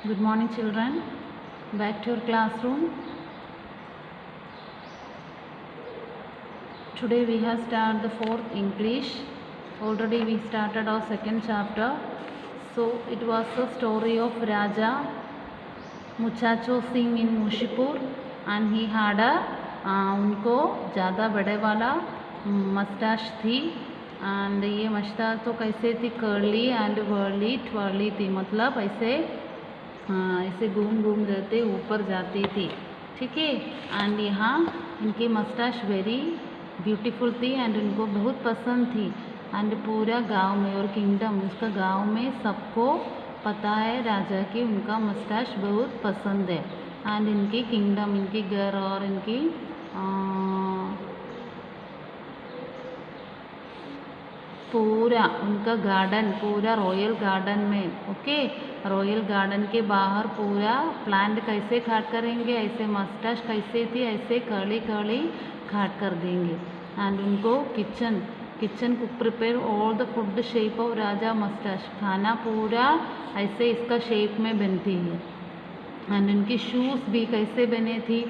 Good morning, children. Back to your classroom. Today we have started the fourth English. Already we started our second chapter. So it was the story of Raja Muchacho Singh in Mushipur and he had उनको ज़्यादा बड़े वाला मस्टाश थी and ये मस्टाश तो कैसे थी curly and Worli ट्वर्ली थी, मतलब ऐसे ऐसे घूम घूम जाते ऊपर जाती थी, ठीक है। एंड यहाँ इनकी मस्टाश वेरी ब्यूटीफुल थी एंड उनको बहुत पसंद थी एंड पूरा गांव में और किंगडम उसका गांव में सबको पता है राजा की उनका मस्टाश बहुत पसंद है। एंड इनकी किंगडम, इनकी घर और इनकी पूरा उनका गार्डन, पूरा रॉयल गार्डन में, ओके, रॉयल गार्डन के बाहर पूरा प्लांट कैसे काट करेंगे, ऐसे मस्टाश कैसे थी ऐसे कर्ली कर्ली काट कर देंगे। एंड उनको kitchen cook prepare all the food shape of Raja moustache, खाना पूरा ऐसे इसका शेप में बनती है। एंड उनकी शूज़ भी कैसे बने थी,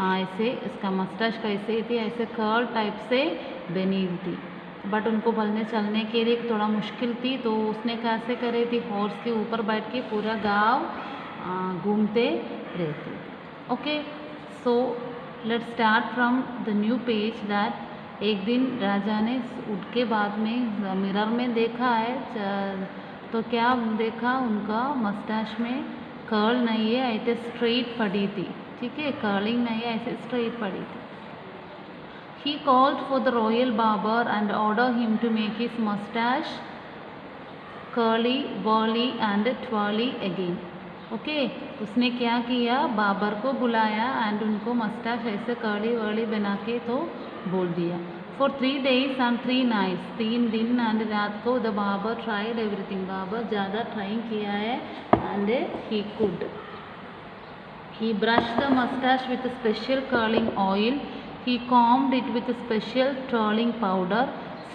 ऐसे इसका मस्टाश कैसे थी ऐसे कर्ल टाइप से बनी थी। बट उनको बलने चलने के लिए थोड़ा मुश्किल थी, तो उसने कैसे करे थी, हॉर्स के ऊपर बैठ के पूरा गांव घूमते रहते। Okay, so let's start from the new page that एक दिन राजा ने उठ के बाद में मिरर में देखा है, तो क्या देखा, उनका मस्टाश में कर्ल नहीं है, ऐसे स्ट्रेट पड़ी थी, ठीक है, कर्लिंग नहीं है, ऐसे स्ट्रेट पड़ी थी। He called for the royal barber and ordered him to make his mustache curly, whirly and twirly again. Okay, उसने क्या किया, बाबर को बुलाया एंड उनको मस्टाश ऐसे कर्ली वर्ली बना के तो बोल दिया। फॉर 3 days and 3 nights, 3 दिन एंड रात को the barber tried everything, barber ज़्यादा ट्राइंग किया है and he could. He brush the moustache with special curling oil, he combed it with a special twirling powder,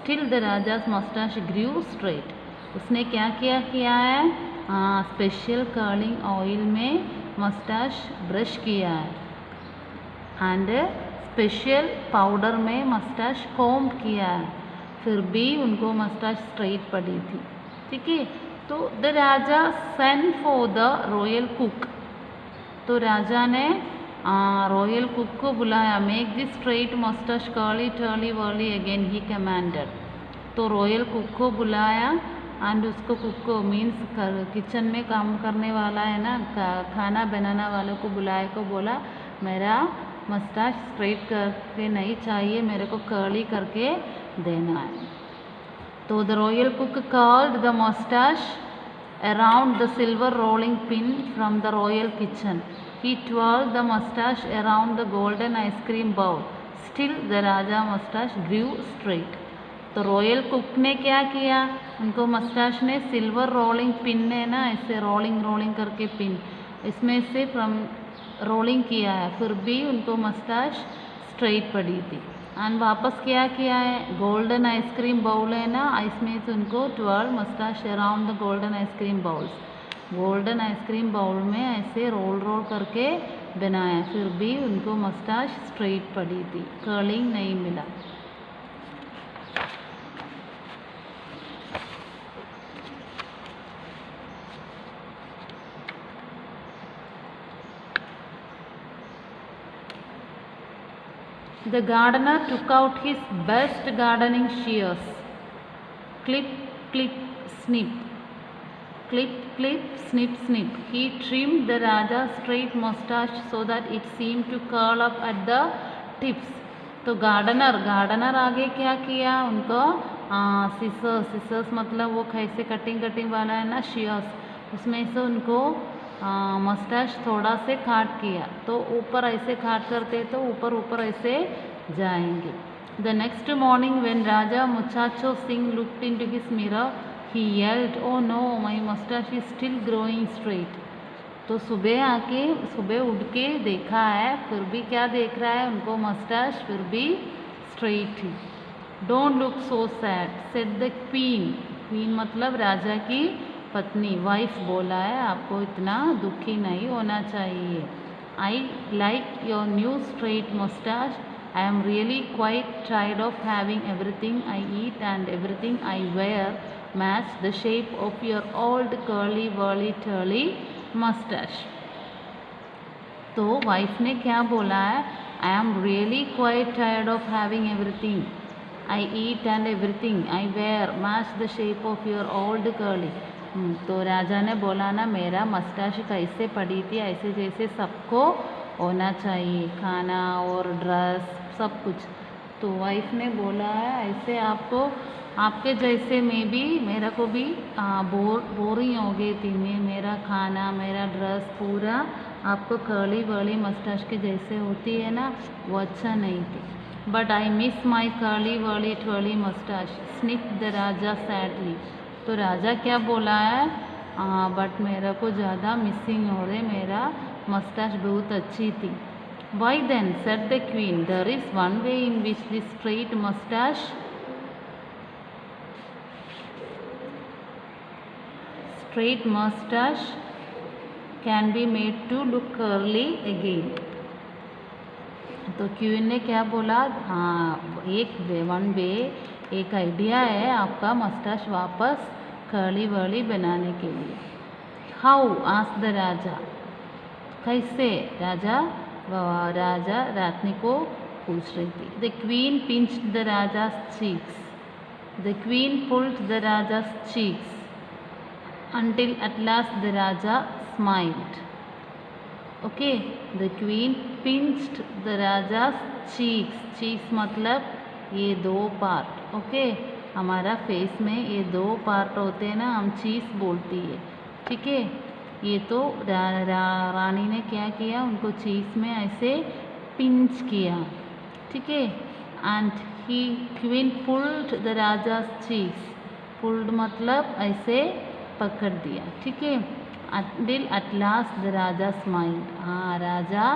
still the raja's mustache grew straight. उसने क्या किया है, special curling oil में मस्टाश brush किया है एंड स्पेशल पाउडर में मस्टाश comb किया है, फिर भी उनको मस्टाश स्ट्रेट पड़ी थी, ठीक है। तो the Raja send for the royal cook, तो राजा ने रॉयल कुक को बुलाया। Make this straight moustache curly twirly wurly again he commanded, तो रॉयल कुक को बुलाया एंड उसको कुक को मीन्स किचन में काम करने वाला है ना, खाना बनाने वाले को बुलाए को बोला मेरा मस्टाश स्ट्रेट करके नहीं चाहिए, मेरे को कर्ली करके देना है। तो the royal cook curled the moustache around the silver rolling pin from the royal kitchen. He twirled the mustache around the golden ice cream bowl. Still the Raja mustache grew straight. तो royal cook ने क्या किया, उनको मस्टाश ने silver rolling pin है ना, ऐसे rolling करके पिन इसमें से फ्रॉम रोलिंग किया है, फिर भी उनको मस्टाश स्ट्रेट पड़ी थी। एंड वापस क्या किया है, गोल्डन आइसक्रीम बाउल है ना, इसमें से उनको 12 moustache around the golden ice cream bowls, golden ice cream bowl में ऐसे रोल करके बनाया, फिर भी उनको मस्टाश स्ट्रेट पड़ी थी, कर्लिंग नहीं मिला। The gardener took out his best gardening shears. Clip, clip, snip. Clip, clip, snip, snip. He trimmed the Raja's straight mustache so that it seemed to curl up at the tips. तो gardener आगे क्या किया, उनको सिसर्स मतलब वो कैसे cutting वाला है ना, shears, उसमें से उनको मस्टाश थोड़ा से काट किया, तो ऊपर ऐसे काट करते तो ऊपर ऐसे जाएंगे। The next morning when Raja Muchacho Singh looked into his mirror he yelled, oh no my moustache is still growing straight. तो सुबह उठ के देखा है, फिर भी क्या देख रहा है, उनको मस्टाश फिर भी स्ट्रेट थी। Don't look so sad said the queen, queen मतलब राजा की पत्नी वाइफ बोला है, आपको इतना दुखी नहीं होना चाहिए. I like your new straight mustache. I am really quite tired of having everything I eat and everything I wear match the shape of your old curly whirly twirly mustache. तो wife ने क्या बोला है, I am really quite tired of having everything I eat and everything I wear match the shape of your old curly. तो राजा ने बोला ना, मेरा मस्टाश कैसे पड़ी थी ऐसे जैसे सबको होना चाहिए, खाना और ड्रेस सब कुछ. तो वाइफ ने बोला है ऐसे आपको, आपके जैसे मैं भी, मेरा को भी बोरिंग हो गई थी, मेरा खाना मेरा ड्रेस पूरा आपको कर्ली वर्ली मस्टाश के जैसे होती है ना, वो अच्छा नहीं थी. But I miss my curly wurly twirly moustache sniff the Raja sadly. तो राजा क्या बोला है, बट मेरा को ज़्यादा मिसिंग हो रहे, मेरा मस्टाश बहुत अच्छी थी. Why then said the queen, there is one way in which this straight mustache can be made to look curly again. तो क्वीन ने क्या बोला, हाँ वन वे एक आइडिया है आपका मस्टाश वापस कर्ली वर्ली बनाने के लिए. हाउ आस्क्ड द राजा, कैसे, राजा रानी को पूछ रही थी. The queen pinched the Raja's cheeks. The queen pulled the raja's cheeks until at last the Raja smiled. Okay, the queen pinched the Raja's cheeks. Cheeks मतलब ये दो पार्ट. ओके, हमारा फेस में ये दो पार्ट होते हैं ना, हम चीज़ बोलती है. ठीक है, ये तो रानी ने क्या किया, उनको चीज़ में ऐसे पिंच किया. ठीक है, and queen pulled the Raja's cheeks. Pulled मतलब ऐसे पकड़ दिया. ठीक है, until at last the Raja smile. हाँ, राजा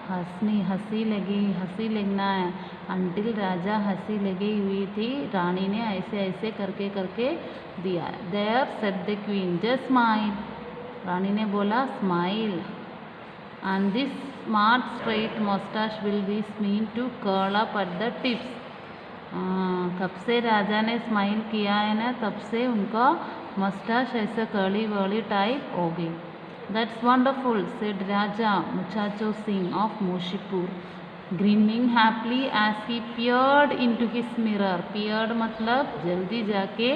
हंसी लगना है. until राजा हंसी लगी हुई थी, रानी ने ऐसे ऐसे करके दिया. there said the queen, just smile. रानी ने बोला smile. and this smart straight mustache will be seen to curl up at the tips. कब से राजा ने स्माइल किया है ना, तब से उनका मस्टाश ऐसा कर्ली वर्ली टाइप हो गई. That's wonderful said Raja Muchacho Singh of Moshipur grinning happily as he peered into his mirror. Peered मतलब जल्दी जाके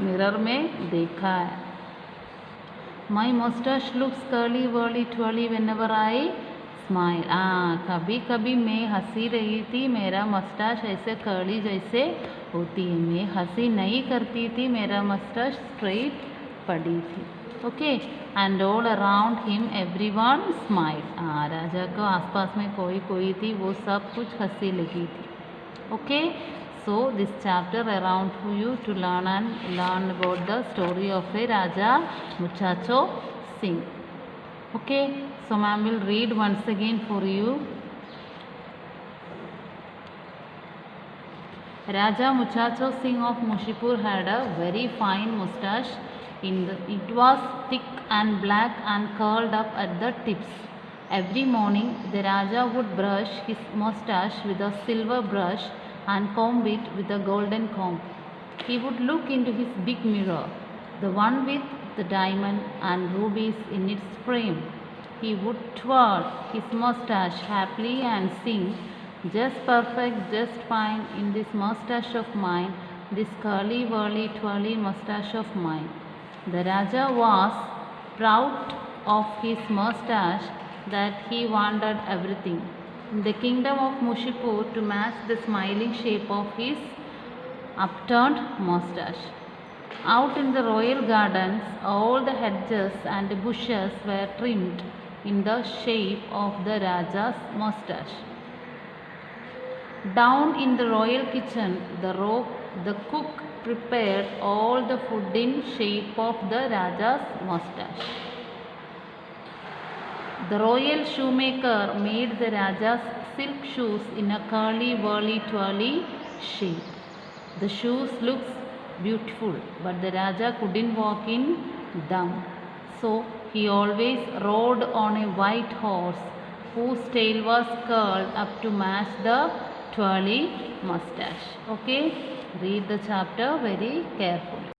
मिरर में देखा है. My moustache looks curly wurly twirly whenever I smile. कभी कभी मैं हंसी रही थी, मेरा मस्टाश ऐसे कर्ली जैसे होती है, मैं हंसी नहीं करती थी, मेरा मस्टाश स्ट्रेट पड़ी थी. Okay, and all around him everyone smile. Raja को आसपास में कोई थी, वो सब कुछ हंसी लगी थी. Okay, so this chapter around for you to learn about the story of a Raja Muchacho Singh. Okay, so ma'am will read once again for you. Raja Muchacho Singh of Moshipur had a very fine moustache. It was thick and black and curled up at the tips. Every morning the Raja would brush his moustache with a silver brush and comb it with a golden comb. He would look into his big mirror, the one with the diamond and rubies in its frame. He would twirl his moustache happily and sing, just perfect, just fine in this moustache of mine, this curly whirly twirly moustache of mine. The Raja was proud of his moustache that he wanted everything in the kingdom of Moshipur to match the smiling shape of his upturned moustache. Out in the royal gardens, all the hedges and bushes were trimmed in the shape of the Raja's moustache. Down in the royal kitchen, the cook prepared all the food in shape of the Raja's moustache. The royal shoemaker made the Raja's silk shoes in a curly whirly twirly shape. The shoes looked beautiful, but the Raja couldn't walk in them. So he always rode on a white horse whose tail was curled up to match the twirly mustache. Okay, read the chapter very carefully.